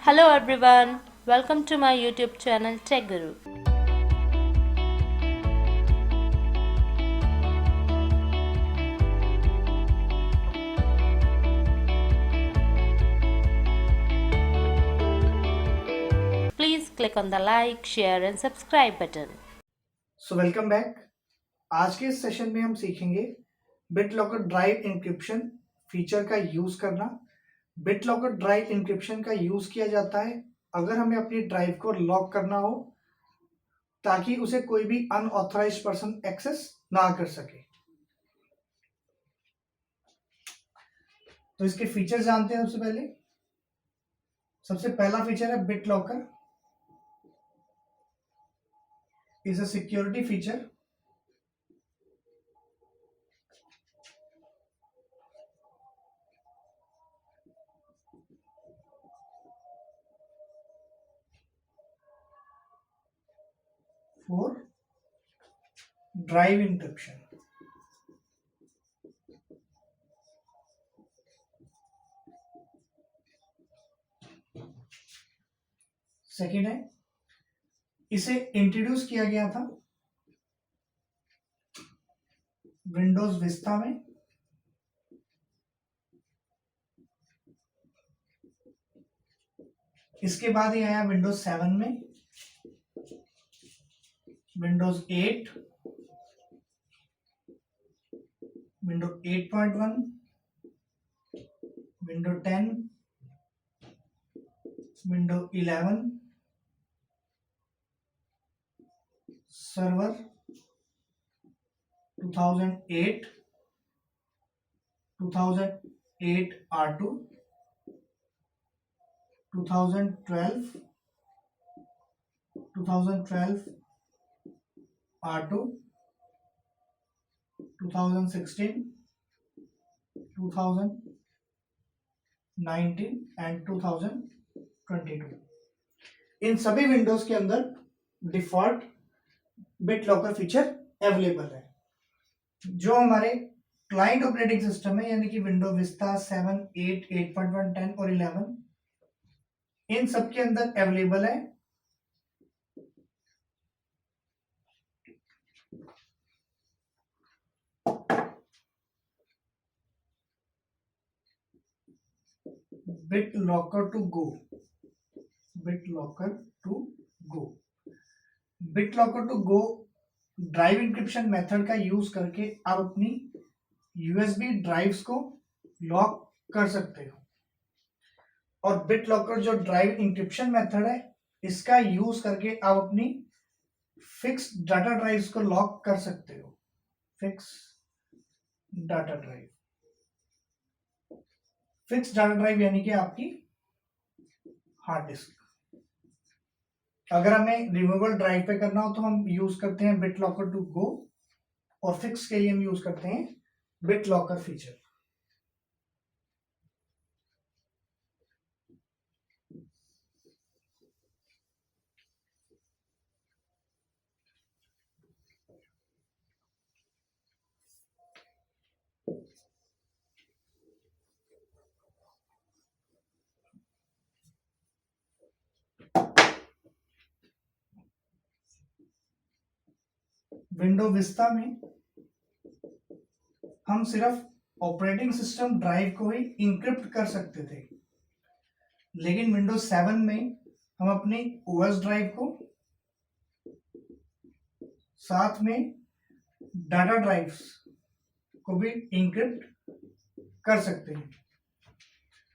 Hello everyone, welcome to my YouTube channel Tech Guru. Please click on the like, share and subscribe button. Welcome back. आज के इस session में हम सीखेंगे BitLocker drive encryption feature का use करना। BitLocker drive encryption का use किया जाता है अगर हमें अपनी ड्राइव को लॉक करना हो ताकि उसे कोई भी अनऑथराइज्ड पर्सन एक्सेस ना कर सके। तो इसके फीचर जानते हैं। सबसे पहला फीचर है BitLocker is a security feature for drive encryption. Second है, इसे इंट्रोड्यूस किया गया था विंडोज विस्टा में। इसके बाद ये आया विंडोज 7 में, Windows 8, Windows 8.1, Windows 10, Windows 11, server 2008, 2008 R2, 2012, 2012 R2, 2016, 2019 and 2022। इन सभी विंडोज के अंदर डिफॉल्ट BitLocker फीचर अवेलेबल है। जो हमारे क्लाइंट ऑपरेटिंग सिस्टम है यानी कि विंडो विस्टा 7, 8, 8.1, 10 और 11, इन सब के अंदर अवेलेबल है। BitLocker to go, BitLocker to go, BitLocker to go drive encryption method का यूज करके आप अपनी यूएसबी ड्राइव्स को लॉक कर सकते हो। और BitLocker जो ड्राइव इंक्रिप्शन मेथड है इसका यूज करके आप अपनी फिक्स डाटा ड्राइव्स को लॉक कर सकते हो। Fix data drive, fix data drive यानी कि आपकी हार्ड डिस्क। अगर हमें रिमूवेबल ड्राइव पे करना हो तो हम यूज करते हैं BitLocker to go, और फिक्स के लिए हम यूज करते हैं BitLocker फीचर। विंडो विस्टा में हम सिर्फ ऑपरेटिंग सिस्टम ड्राइव को ही इंक्रिप्ट कर सकते थे, लेकिन विंडोज 7 में हम अपनी ओएस ड्राइव को साथ में डाटा ड्राइव्स को भी इंक्रिप्ट कर सकते हैं।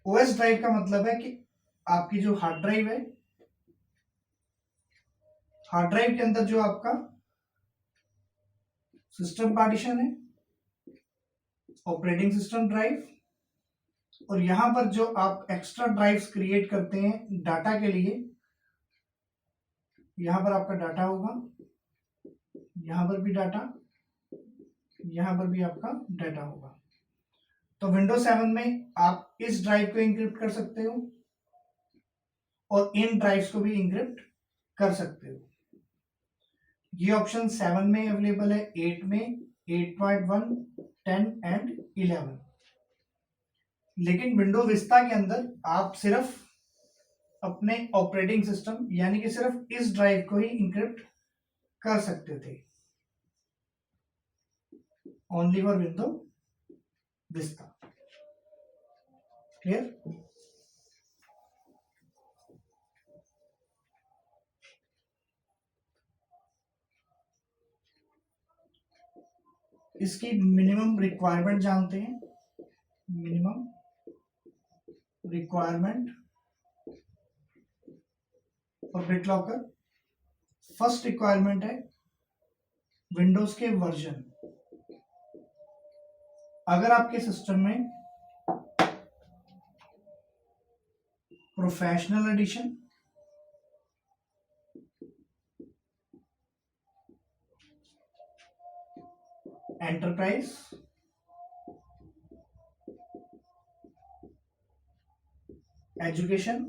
ओएस ड्राइव का मतलब है कि आपकी जो हार्ड ड्राइव है, हार्ड ड्राइव के अंदर जो आपका सिस्टम पार्टीशन है, ऑपरेटिंग सिस्टम ड्राइव, और यहां पर जो आप एक्स्ट्रा ड्राइव्स क्रिएट करते हैं डाटा के लिए, यहां पर आपका डाटा होगा, यहां पर भी डाटा, यहां पर भी आपका डाटा होगा। तो विंडोज 7 में आप इस ड्राइव को इंक्रिप्ट कर सकते हो और इन ड्राइव्स को भी इंक्रिप्ट कर सकते हो। ये ऑप्शन 7 में अवेलेबल है, 8 में, 8.1, 10 एंड 11। लेकिन विंडो विस्टा के अंदर आप सिर्फ अपने ऑपरेटिंग सिस्टम यानी कि सिर्फ इस ड्राइव को ही इंक्रिप्ट कर सकते थे, ओनली फॉर विंडो विस्ता। क्लियर? इसकी मिनिमम रिक्वायरमेंट जानते हैं। मिनिमम रिक्वायरमेंट और BitLocker। फर्स्ट रिक्वायरमेंट है विंडोज के वर्जन। अगर आपके सिस्टम में professional edition, enterprise, education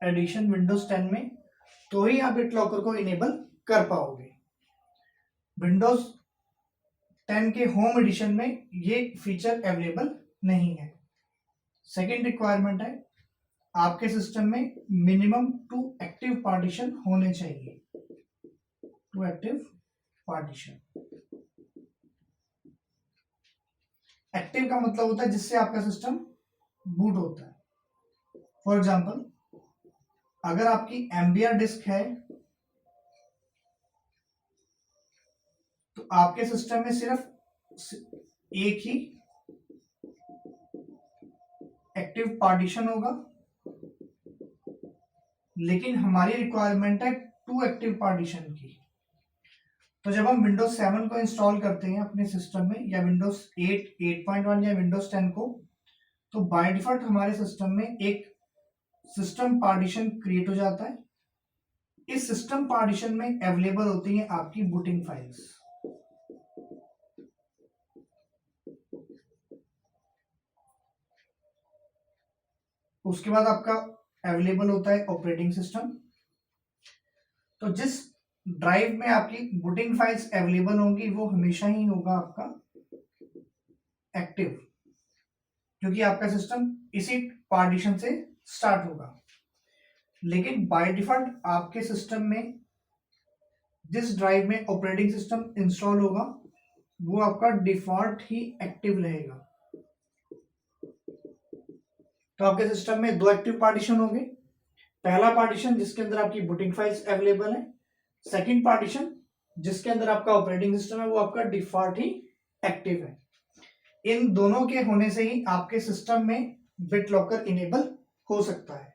edition windows 10 में, तो ही आप BitLocker को इनेबल कर पाओगे। विंडोज 10 के होम एडिशन में ये फीचर अवेलेबल नहीं है। सेकेंड रिक्वायरमेंट है आपके सिस्टम में मिनिमम 2 एक्टिव पार्टीशन होने चाहिए। 2 एक्टिव पार्टीशन। एक्टिव का मतलब होता है जिससे आपका सिस्टम बूट होता है। फॉर एग्जांपल, अगर आपकी एम्बियर डिस्क है तो आपके सिस्टम में सिर्फ एक ही एक्टिव पार्टीशन होगा, लेकिन हमारी रिक्वायरमेंट है 2 एक्टिव पार्टीशन की। तो जब हम विंडोज 7 को इंस्टॉल करते हैं अपने सिस्टम में, या विंडोज 8, 8.1 या विंडोज 10 को, तो बाय डिफॉल्ट हमारे सिस्टम में एक सिस्टम पार्टीशन क्रिएट हो जाता है। इस सिस्टम पार्टीशन में अवेलेबल होती हैं आपकी बूटिंग फाइल्स। उसके बाद आपका अवेलेबल होता है ऑपरेटिंग सिस्टम। तो जिस ड्राइव में आपकी बूटिंग फाइल्स अवेलेबल होंगी वो हमेशा ही होगा आपका एक्टिव, क्योंकि आपका सिस्टम इसी पार्टीशन से स्टार्ट होगा। लेकिन बाय डिफॉल्ट आपके सिस्टम में जिस ड्राइव में ऑपरेटिंग सिस्टम इंस्टॉल होगा वो आपका डिफॉल्ट ही एक्टिव रहेगा। तो आपके सिस्टम में 2 एक्टिव पार्टीशन होंगे। पहला पार्टीशन जिसके अंदर आपकी बूटिंग फाइल्स अवेलेबल है, सेकंड पार्टीशन जिसके अंदर आपका ऑपरेटिंग सिस्टम है वो आपका डिफॉल्ट ही एक्टिव है। इन दोनों के होने से ही आपके सिस्टम में BitLocker इनेबल हो सकता है।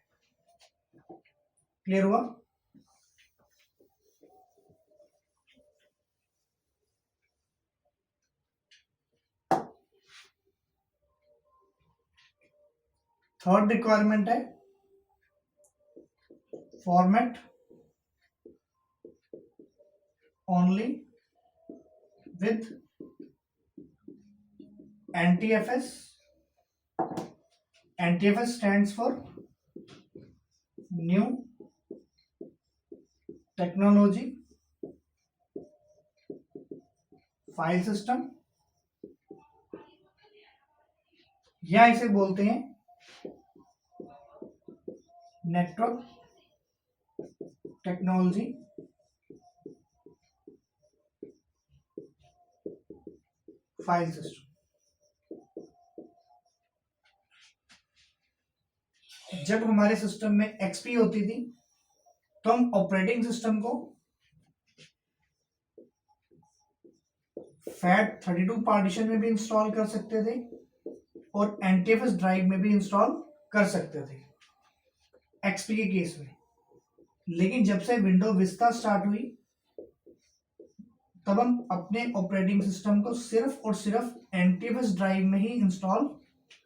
क्लियर हुआ? थर्ड रिक्वायरमेंट है format only with NTFS। NTFS stands for new technology file system, या इसे बोलते हैं नेटवर्क टेक्नोलॉजी फाइल सिस्टम। जब हमारे सिस्टम में XP होती थी तो हम ऑपरेटिंग सिस्टम को FAT32 पार्टीशन में भी इंस्टॉल कर सकते थे और NTFS ड्राइव में भी इंस्टॉल कर सकते थे XP के केस में। लेकिन जब से विंडो विस्ता स्टार्ट हुई तब हम अपने ऑपरेटिंग सिस्टम को सिर्फ और सिर्फ NTFS ड्राइव में ही इंस्टॉल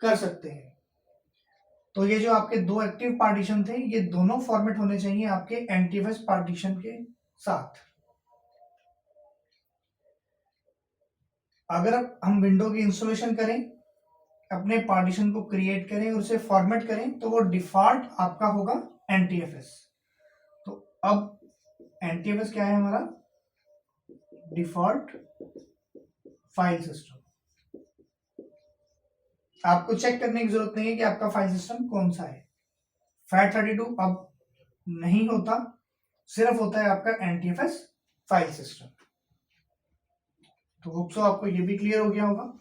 कर सकते हैं। तो ये जो आपके 2 एक्टिव पार्टीशन थे ये दोनों फॉर्मेट होने चाहिए आपके NTFS पार्टीशन के साथ। अगर हम विंडो की इंस्टॉलेशन करें, अपने पार्टीशन को क्रिएट करें और उसे फॉर्मेट करें तो वो डिफॉल्ट आपका होगा NTFS। तो अब NTFS क्या है हमारा? Default file system. आपको चेक करने की जरूरत नहीं है कि आपका फाइल सिस्टम कौन सा है। FAT32 अब नहीं होता, सिर्फ होता है आपका NTFS फाइल सिस्टम। तो होप सो आपको ये भी क्लियर हो गया होगा।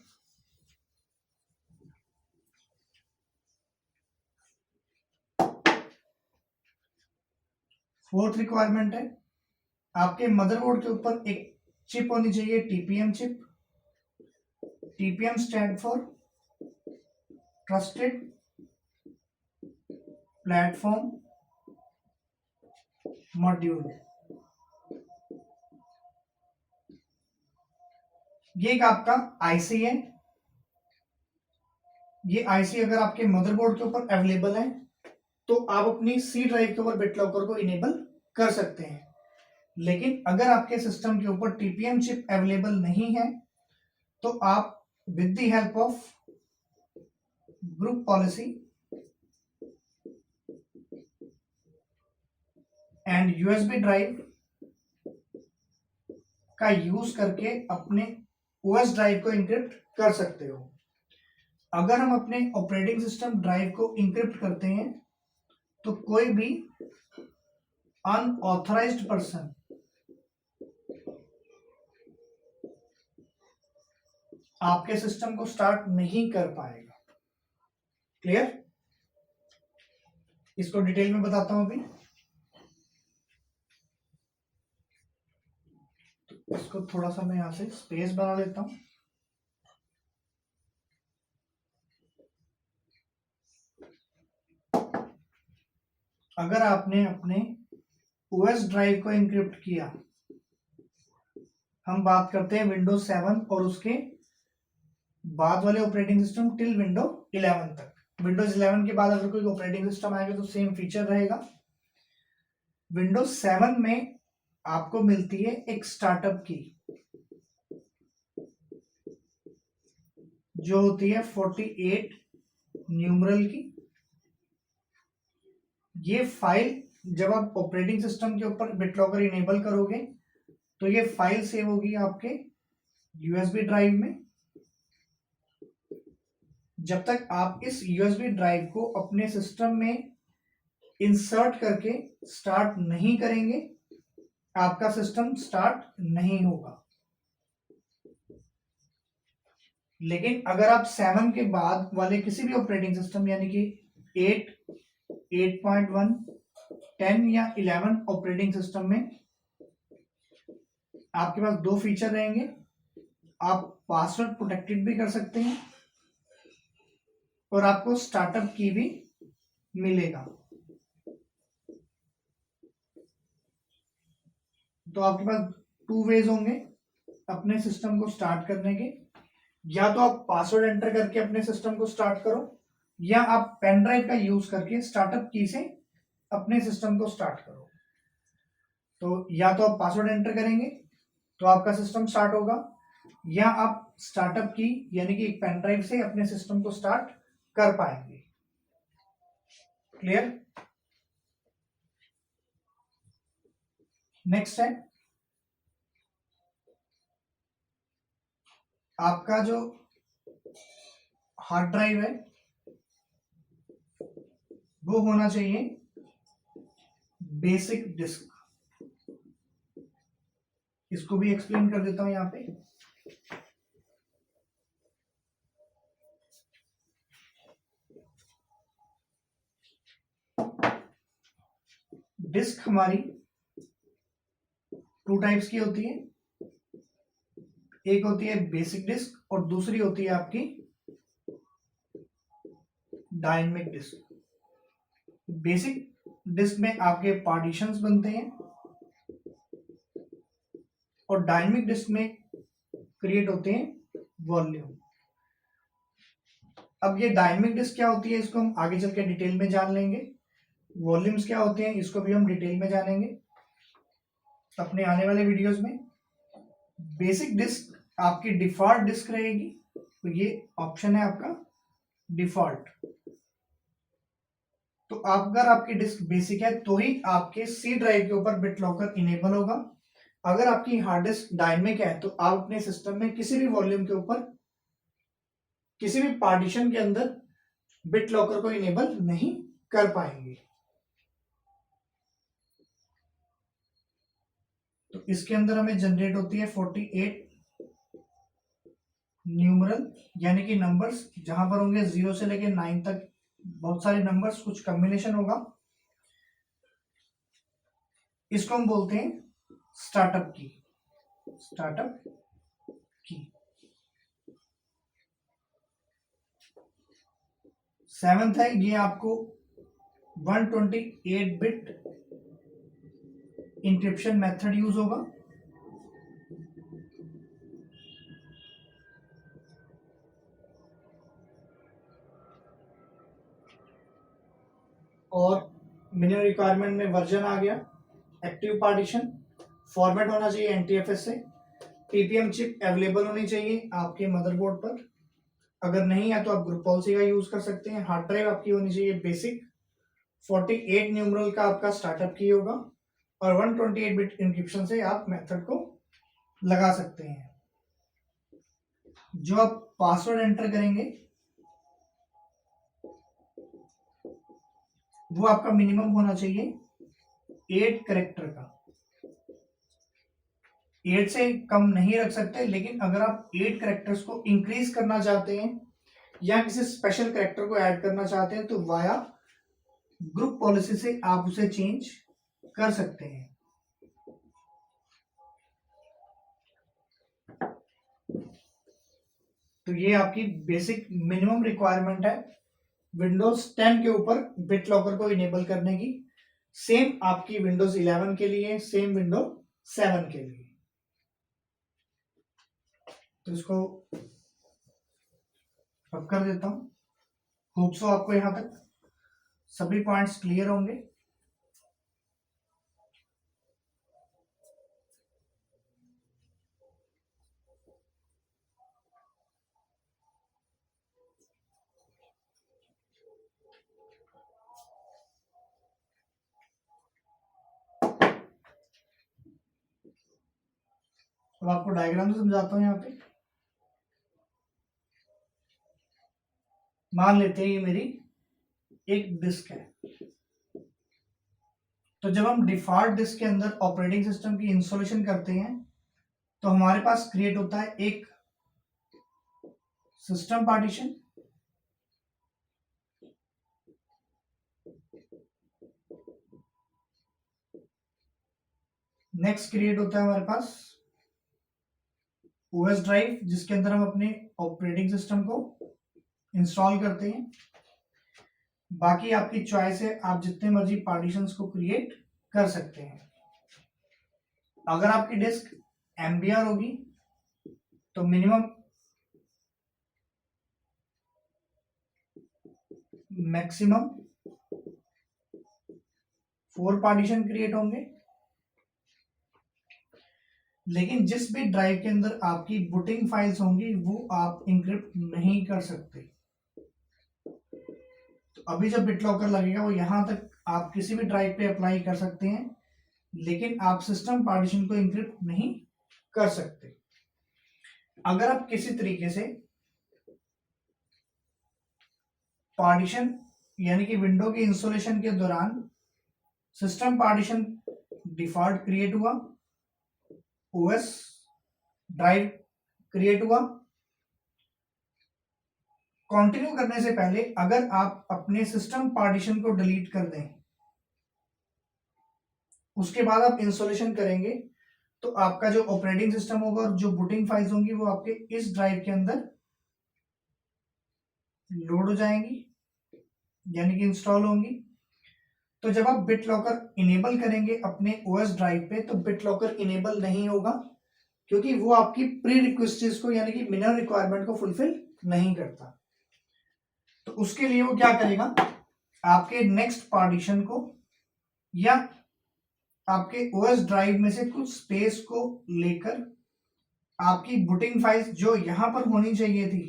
फोर्थ रिक्वायरमेंट है, आपके मदरबोर्ड के ऊपर एक चिप होनी चाहिए, TPM chip. TPM stand for trusted platform module. ये एक आपका आईसी है। ये आईसी अगर आपके मदरबोर्ड के ऊपर अवेलेबल है तो आप अपनी सी ड्राइव के ऊपर BitLocker को इनेबल कर सकते हैं। लेकिन अगर आपके सिस्टम के ऊपर TPM चिप अवेलेबल नहीं है तो आप with the help of group policy and USB drive का यूज करके अपने OS ड्राइव को इंक्रिप्ट कर सकते हो। अगर हम अपने ऑपरेटिंग सिस्टम ड्राइव को इंक्रिप्ट करते हैं तो कोई भी अनऑथराइज्ड पर्सन आपके सिस्टम को स्टार्ट नहीं कर पाएगा। क्लियर? इसको डिटेल में बताता हूं अभी। तो इसको थोड़ा सा मैं यहां से स्पेस बना लेता हूं। अगर आपने अपने OS ड्राइव को इंक्रिप्ट किया, हम बात करते हैं विंडोज 7 और उसके बाद वाले ऑपरेटिंग सिस्टम टिल विंडो 11 तक। विंडोज 11 के बाद अगर कोई ऑपरेटिंग सिस्टम आएगा तो सेम फीचर रहेगा। विंडोज 7 में आपको मिलती है एक स्टार्टअप की जो होती है 48 न्यूमरल की। ये फाइल जब आप ऑपरेटिंग सिस्टम के ऊपर BitLocker इनेबल करोगे तो ये फाइल सेव होगी आपके USB ड्राइव में। जब तक आप इस USB ड्राइव को अपने सिस्टम में इंसर्ट करके स्टार्ट नहीं करेंगे, आपका सिस्टम स्टार्ट नहीं होगा। लेकिन अगर आप 7 के बाद वाले किसी भी ऑपरेटिंग सिस्टम यानी कि 8, 8.1, 10 या 11 ऑपरेटिंग सिस्टम में आपके पास दो फीचर रहेंगे। आप पासवर्ड प्रोटेक्टेड भी कर सकते हैं और आपको स्टार्टअप की भी मिलेगा। तो आपके पास 2 वेज होंगे अपने सिस्टम को स्टार्ट करने के। या तो आप पासवर्ड एंटर करके अपने सिस्टम को स्टार्ट करो, या आप पेन ड्राइव का यूज करके स्टार्टअप की से अपने सिस्टम को स्टार्ट करो। तो या तो आप पासवर्ड एंटर करेंगे तो आपका सिस्टम स्टार्ट होगा, या आप स्टार्टअप की यानी कि एक पेन ड्राइव से अपने सिस्टम को स्टार्ट कर पाएंगे। क्लियर? नेक्स्ट है आपका जो हार्ड ड्राइव है वो होना चाहिए बेसिक डिस्क। इसको भी एक्सप्लेन कर देता हूं यहां पे। डिस्क हमारी 2 टाइप्स की होती है। एक होती है बेसिक डिस्क और दूसरी होती है आपकी डायनेमिक डिस्क। बेसिक डिस्क में आपके पार्टीशंस बनते हैं और डायनेमिक डिस्क में क्रिएट होते हैं वॉल्यूम। अब ये डायनेमिक डिस्क क्या होती है इसको हम आगे चल के डिटेल में जान लेंगे। वॉल्यूम्स क्या होते हैं इसको भी हम डिटेल में जानेंगे अपने आने वाले वीडियोस में। बेसिक डिस्क आपकी डिफॉल्ट डिस्क रहेगी, तो ये ऑप्शन है आपका डिफॉल्ट। तो अगर आपकी डिस्क बेसिक है तो ही आपके सी ड्राइव के ऊपर BitLocker इनेबल होगा। अगर आपकी हार्ड डिस्क डायनेमिक है तो आप अपने सिस्टम में किसी भी वॉल्यूम के ऊपर किसी भी पार्टीशन के अंदर बिट लॉकर को इनेबल नहीं कर पाएंगे। तो इसके अंदर हमें जनरेट होती है 48 न्यूमरल यानी कि नंबर्स, जहां पर होंगे 0 से लेके 9 तक बहुत सारे नंबर्स, कुछ कॉम्बिनेशन होगा। इसको हम बोलते हैं स्टार्टअप की। स्टार्टअप की 7th है, ये आपको 128 बिट इंक्रिप्शन मेथड यूज होगा। और मिनिमम रिक्वायरमेंट में वर्जन आ गया, एक्टिव पार्टीशन, फॉर्मेट होना चाहिए एनटीएफएस से, पीपीएम चिप अवेलेबल होनी चाहिए आपके मदरबोर्ड पर, अगर नहीं है तो आप ग्रुप पॉलिसी का यूज कर सकते हैं। हार्ड ड्राइव आपकी होनी चाहिए बेसिक, 48 न्यूमरल का आपका स्टार्टअप की होगा और 128 बिट इंक्रिप्शन से आप मेथड को लगा सकते हैं। जो आप पासवर्ड एंटर करेंगे वो आपका मिनिमम होना चाहिए 8 कैरेक्टर का, 8 से कम नहीं रख सकते। लेकिन अगर आप 8 कैरेक्टर्स को इंक्रीज करना चाहते हैं या किसी स्पेशल कैरेक्टर को ऐड करना चाहते हैं तो वाया ग्रुप पॉलिसी से आप उसे चेंज कर सकते हैं। तो ये आपकी बेसिक मिनिमम रिक्वायरमेंट है विंडोज 10 के ऊपर बिट लॉकर को इनेबल करने की। सेम आपकी विंडोज 11 के लिए, सेम विंडोज 7 के लिए। तो इसको अब कर देता हूं। होप सो आपको यहां तक सभी पॉइंट्स क्लियर होंगे। अब आपको डायग्राम से समझाता हूं। यहाँ पे मान लेते हैं ये मेरी एक डिस्क है। तो जब हम डिफॉल्ट डिस्क के अंदर ऑपरेटिंग सिस्टम की इंस्टॉलेशन करते हैं तो हमारे पास क्रिएट होता है एक सिस्टम पार्टीशन, नेक्स्ट क्रिएट होता है हमारे पास ओएस ड्राइव जिसके अंदर हम अपने ऑपरेटिंग सिस्टम को इंस्टॉल करते हैं। बाकी आपकी चॉइस है, आप जितने मर्जी पार्टीशंस को क्रिएट कर सकते हैं। अगर आपकी डिस्क एमबीआर होगी तो मिनिमम मैक्सिमम 4 पार्टीशन क्रिएट होंगे। लेकिन जिस भी ड्राइव के अंदर आपकी बूटिंग फाइल्स होंगी वो आप इंक्रिप्ट नहीं कर सकते। तो अभी जब बिट लॉकर लगेगा वो यहां तक आप किसी भी ड्राइव पे अप्लाई कर सकते हैं, लेकिन आप सिस्टम पार्टीशन को इंक्रिप्ट नहीं कर सकते। अगर आप किसी तरीके से पार्टीशन यानी कि विंडो के इंस्टॉलेशन के दौरान सिस्टम पार्टीशन डिफॉल्ट क्रिएट हुआ, ओएस ड्राइव क्रिएट हुआ, कंटिन्यू करने से पहले अगर आप अपने सिस्टम पार्टीशन को डिलीट कर दें, उसके बाद आप इंस्टॉलेशन करेंगे तो आपका जो ऑपरेटिंग सिस्टम होगा और जो बूटिंग फाइल्स होंगी वो आपके इस ड्राइव के अंदर लोड हो जाएंगी यानी कि इंस्टॉल होंगी। तो जब आप बिट लॉकर इनेबल करेंगे अपने ओएस ड्राइव पे तो बिट लॉकर इनेबल नहीं होगा, क्योंकि वो आपकी प्री रिक्वेस्ट्स को यानी कि मिनिमम रिक्वायरमेंट को फुलफिल नहीं करता। तो उसके लिए वो क्या करेगा, आपके नेक्स्ट पार्टीशन को या आपके ओएस ड्राइव में से कुछ स्पेस को लेकर आपकी बूटिंग फाइल्स जो यहां पर होनी चाहिए थी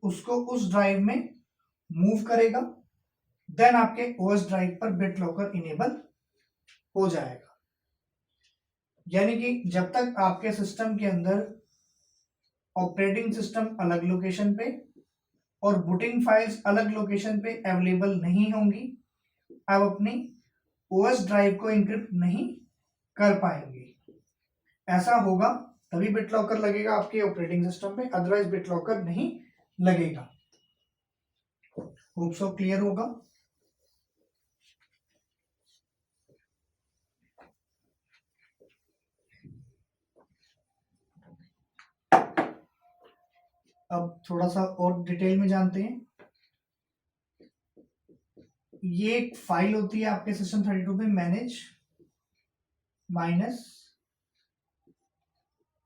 उसको उस ड्राइव में मूव करेगा। देन आपके ओएस ड्राइव पर बिट लॉकर इनेबल हो जाएगा। यानी कि जब तक आपके सिस्टम के अंदर ऑपरेटिंग सिस्टम अलग लोकेशन पे और बूटिंग फाइल्स अलग लोकेशन पे अवेलेबल नहीं होंगी। आप अपनी ओएस ड्राइव को इंक्रिप्ट नहीं कर पाएंगे। ऐसा होगा तभी बिटलॉकर लगेगा आपके ऑपरेटिंग सिस्टम पे, अदरवाइज बिटलॉकर नहीं लगेगा। होप सो क्लियर होगा। अब थोड़ा सा और डिटेल में जानते हैं। ये एक फाइल होती है आपके सिस्टम 32 में, मैनेज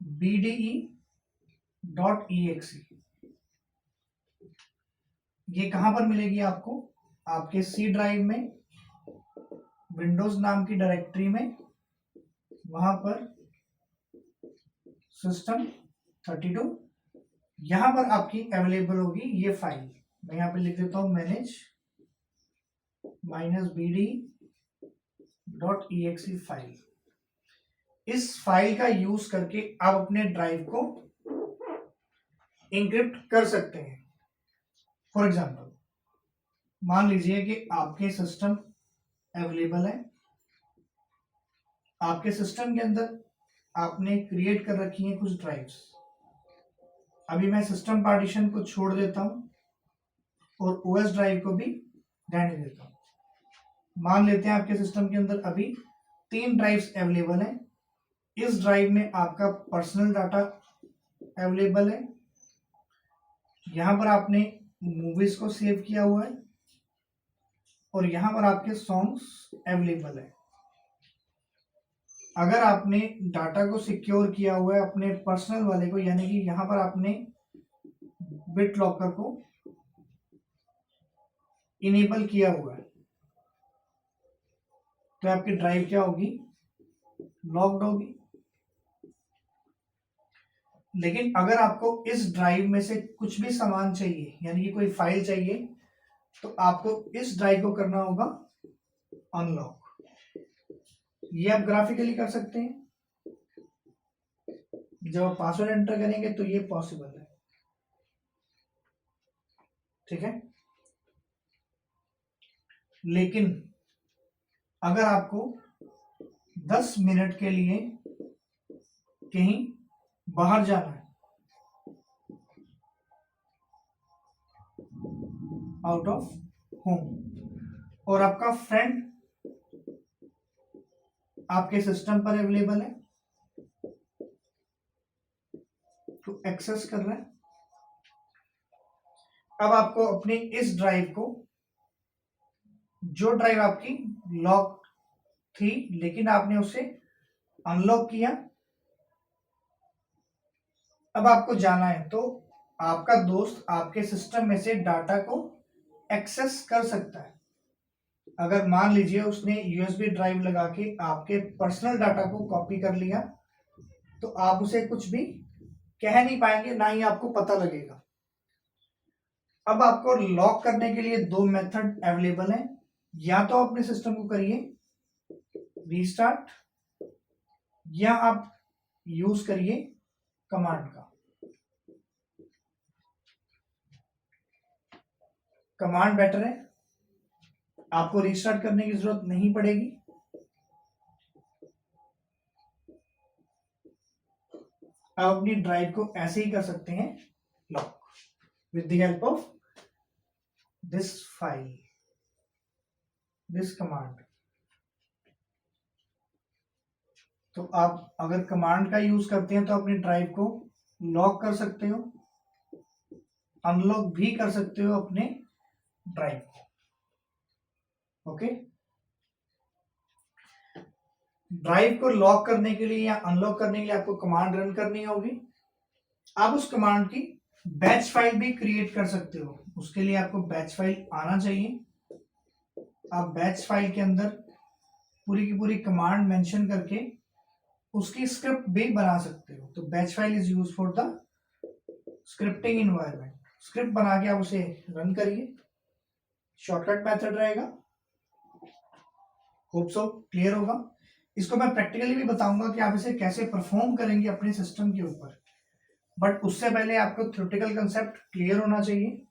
-bde.exe। ये कहां पर मिलेगी आपको? आपके सी ड्राइव में, विंडोज नाम की डायरेक्टरी में, वहां पर सिस्टम 32 यहां पर आपकी अवेलेबल होगी ये फाइल। मैं यहां पे लिख देता हूं मैनेज -bde.exe फाइल। इस फाइल का यूज करके आप अपने ड्राइव को इंक्रिप्ट कर सकते हैं। फॉर एग्जाम्पल, मान लीजिए कि आपके सिस्टम अवेलेबल है, आपके सिस्टम के अंदर आपने क्रिएट कर रखी हैं कुछ ड्राइव्स। अभी मैं सिस्टम पार्टीशन को छोड़ देता हूं और ओएस ड्राइव को भी रहने देता हूं। मान लेते हैं आपके सिस्टम के अंदर अभी 3 ड्राइव्स अवेलेबल हैं। इस ड्राइव में आपका पर्सनल डाटा अवेलेबल है, यहां पर आपने मूवीज को सेव किया हुआ है और यहां पर आपके सॉन्ग्स अवेलेबल है। अगर आपने डाटा को सिक्योर किया हुआ है अपने पर्सनल वाले को, यानी कि यहां पर आपने बिट लॉकर को इनेबल किया हुआ है, तो आपकी ड्राइव क्या होगी? लॉक्ड होगी। लेकिन अगर आपको इस ड्राइव में से कुछ भी सामान चाहिए, यानी कि कोई फाइल चाहिए, तो आपको इस ड्राइव को करना होगा अनलॉक। ये आप ग्राफिकली कर सकते हैं। जब आप पासवर्ड एंटर करेंगे तो ये पॉसिबल है, ठीक है। लेकिन अगर आपको 10 मिनट के लिए कहीं बाहर जाना है, आउट ऑफ होम, और आपका फ्रेंड आपके सिस्टम पर अवेलेबल है, तो एक्सेस कर रहे हैं। अब आपको अपनी इस ड्राइव को, जो ड्राइव आपकी लॉक थी लेकिन आपने उसे अनलॉक किया, अब आपको जाना है, तो आपका दोस्त आपके सिस्टम में से डाटा को एक्सेस कर सकता है। अगर मान लीजिए उसने यूएसबी ड्राइव लगा के आपके पर्सनल डाटा को कॉपी कर लिया, तो आप उसे कुछ भी कह नहीं पाएंगे, ना ही आपको पता लगेगा। अब आपको लॉक करने के लिए 2 मेथड अवेलेबल हैं। या तो अपने सिस्टम को करिए रीस्टार्ट, या आप यूज करिए कमांड का। कमांड बेटर है, आपको रीस्टार्ट करने की जरूरत नहीं पड़ेगी। आप अपनी ड्राइव को ऐसे ही कर सकते हैं lock with the help of this file, this command. तो आप अगर कमांड का यूज करते हैं तो अपनी ड्राइव को लॉक कर सकते हो, अनलॉक भी कर सकते हो अपने ड्राइव को। ओके, ड्राइव को लॉक करने के लिए या अनलॉक करने के लिए आपको कमांड रन करनी होगी। आप उस कमांड की बैच फाइल भी क्रिएट कर सकते हो। उसके लिए आपको बैच फाइल आना चाहिए। आप बैच फाइल के अंदर पूरी की पूरी कमांड मेंशन करके उसकी स्क्रिप्ट भी बना सकते हो। तो batch file is use for the scripting environment. Script बना के आप उसे रन करिए, शॉर्टकट मेथड रहेगा। होप सो क्लियर होगा। इसको मैं प्रैक्टिकली भी बताऊंगा कि आप इसे कैसे परफॉर्म करेंगे अपने सिस्टम के ऊपर, बट उससे पहले आपको थ्योरेटिकल कंसेप्ट क्लियर होना चाहिए।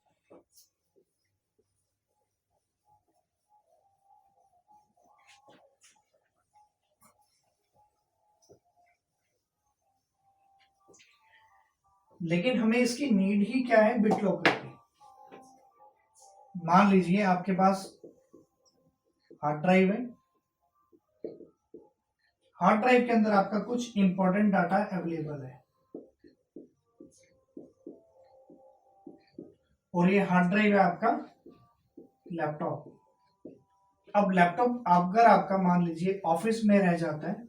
लेकिन हमें इसकी नीड ही क्या है, बिट लॉकर की। मान लीजिए आपके पास हार्ड ड्राइव है, हार्ड ड्राइव के अंदर आपका कुछ इंपॉर्टेंट डाटा अवेलेबल है, और ये हार्ड ड्राइव है आपका लैपटॉप। अब लैपटॉप अगर आपका मान लीजिए ऑफिस में रह जाता है,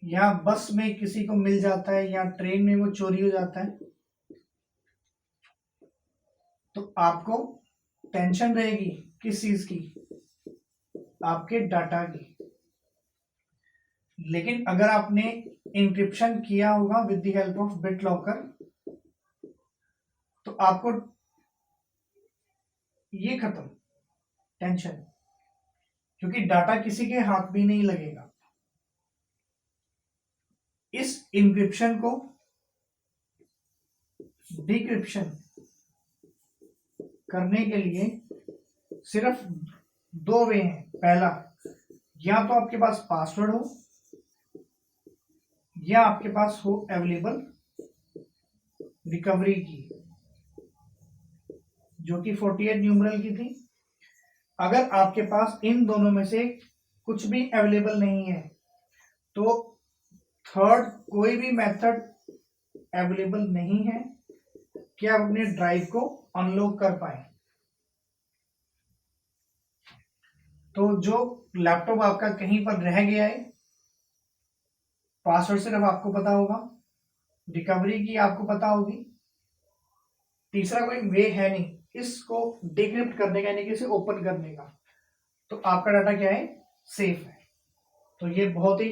या बस में किसी को मिल जाता है, या ट्रेन में वो चोरी हो जाता है, तो आपको टेंशन रहेगी किस चीज की, आपके डाटा की। लेकिन अगर आपने इंक्रिप्शन किया होगा with the help of bit locker, तो आपको ये खत्म टेंशन, क्योंकि डाटा किसी के हाथ भी नहीं लगेगा। इस इंक्रिप्शन को डिक्रिप्शन करने के लिए सिर्फ दो वे हैं। पहला, या तो आपके पास पासवर्ड हो, या आपके पास हो अवेलेबल रिकवरी की, जो कि 48 न्यूमरल की थी। अगर आपके पास इन दोनों में से कुछ भी अवेलेबल नहीं है, तो थर्ड कोई भी मेथड अवेलेबल नहीं है कि आप अपने ड्राइव को अनलॉक कर पाए। तो जो लैपटॉप आपका कहीं पर रह गया है, पासवर्ड सिर्फ आपको पता होगा, रिकवरी की आपको पता होगी, तीसरा कोई वे है नहीं इसको डिक्रिप्ट करने का, यानी कि इसे ओपन करने का, तो आपका डाटा क्या है, सेफ है। तो ये बहुत ही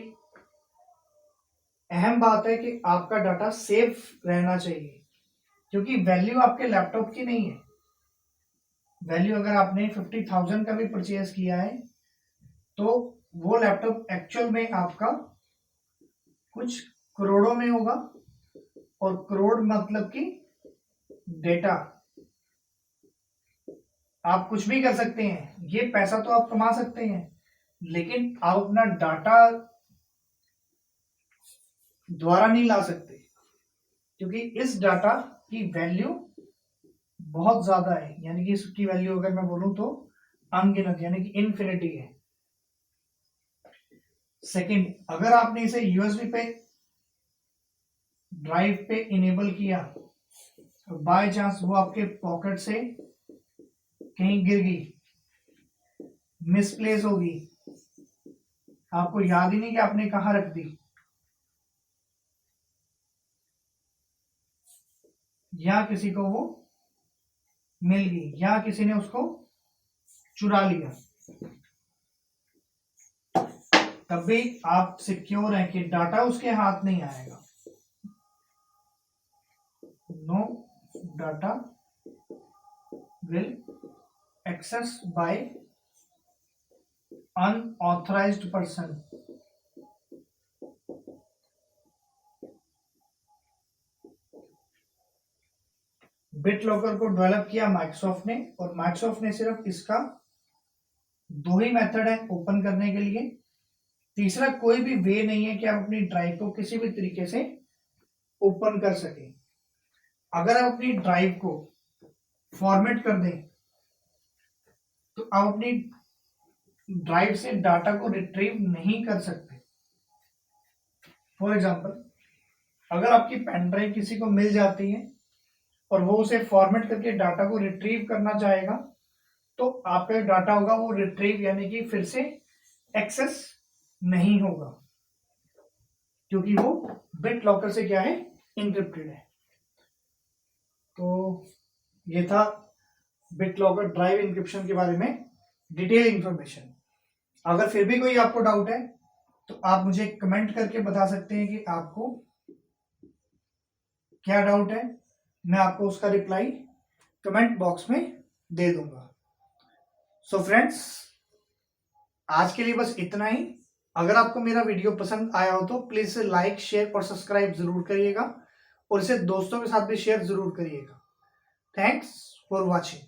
अहम बात है कि आपका डाटा सेफ रहना चाहिए, क्योंकि वैल्यू आपके लैपटॉप की नहीं है। वैल्यू अगर आपने 50,000 का भी परचेज किया है, तो वो लैपटॉप एक्चुअल में आपका कुछ करोड़ों में होगा, और करोड़ मतलब कि डेटा। आप कुछ भी कर सकते हैं, ये पैसा तो आप कमा सकते हैं, लेकिन आप अपना डाटा द्वारा नहीं ला सकते, क्योंकि इस डाटा की वैल्यू बहुत ज्यादा है। यानी कि इसकी वैल्यू अगर मैं बोलूं तो अनगिनत, यानी कि इन्फिनिटी है। सेकंड, अगर आपने इसे यूएसबी पे ड्राइव पे इनेबल किया, बाय चांस वो आपके पॉकेट से कहीं गिर गई, मिसप्लेस होगी, आपको याद ही नहीं कि आपने कहां रख दी, या किसी को वो मिल गई, या किसी ने उसको चुरा लिया, तब भी आप सिक्योर हैं कि डाटा उसके हाथ नहीं आएगा। No data will access by unauthorised person. BitLocker को डेवलप किया माइक्रोसॉफ्ट ने, और माइक्रोसॉफ्ट ने सिर्फ इसका दो ही मेथड है ओपन करने के लिए। तीसरा कोई भी वे नहीं है कि आप अपनी ड्राइव को किसी भी तरीके से ओपन कर सके। अगर आप अपनी ड्राइव को फॉर्मेट कर दें, तो आप अपनी ड्राइव से डाटा को रिट्रीव नहीं कर सकते। फॉर एग्जाम्पल, अगर आपकी पेन ड्राइव किसी को मिल जाती है और वो उसे फॉर्मेट करके डाटा को रिट्रीव करना चाहेगा, तो आपका डाटा होगा वो रिट्रीव, यानी कि फिर से एक्सेस नहीं होगा, क्योंकि वो बिट लॉकर से क्या है, इंक्रिप्टेड है। तो ये था बिट लॉकर ड्राइव इंक्रिप्शन के बारे में डिटेल इंफॉर्मेशन। अगर फिर भी कोई आपको डाउट है, तो आप मुझे कमेंट करके बता सकते हैं कि आपको क्या डाउट है। मैं आपको उसका रिप्लाई कमेंट बॉक्स में दे दूंगा। सो फ्रेंड्स, आज के लिए बस इतना ही। अगर आपको मेरा वीडियो पसंद आया हो तो प्लीज इसे लाइक, शेयर और सब्सक्राइब जरूर करिएगा, और इसे दोस्तों के साथ भी शेयर जरूर करिएगा। Thanks for watching.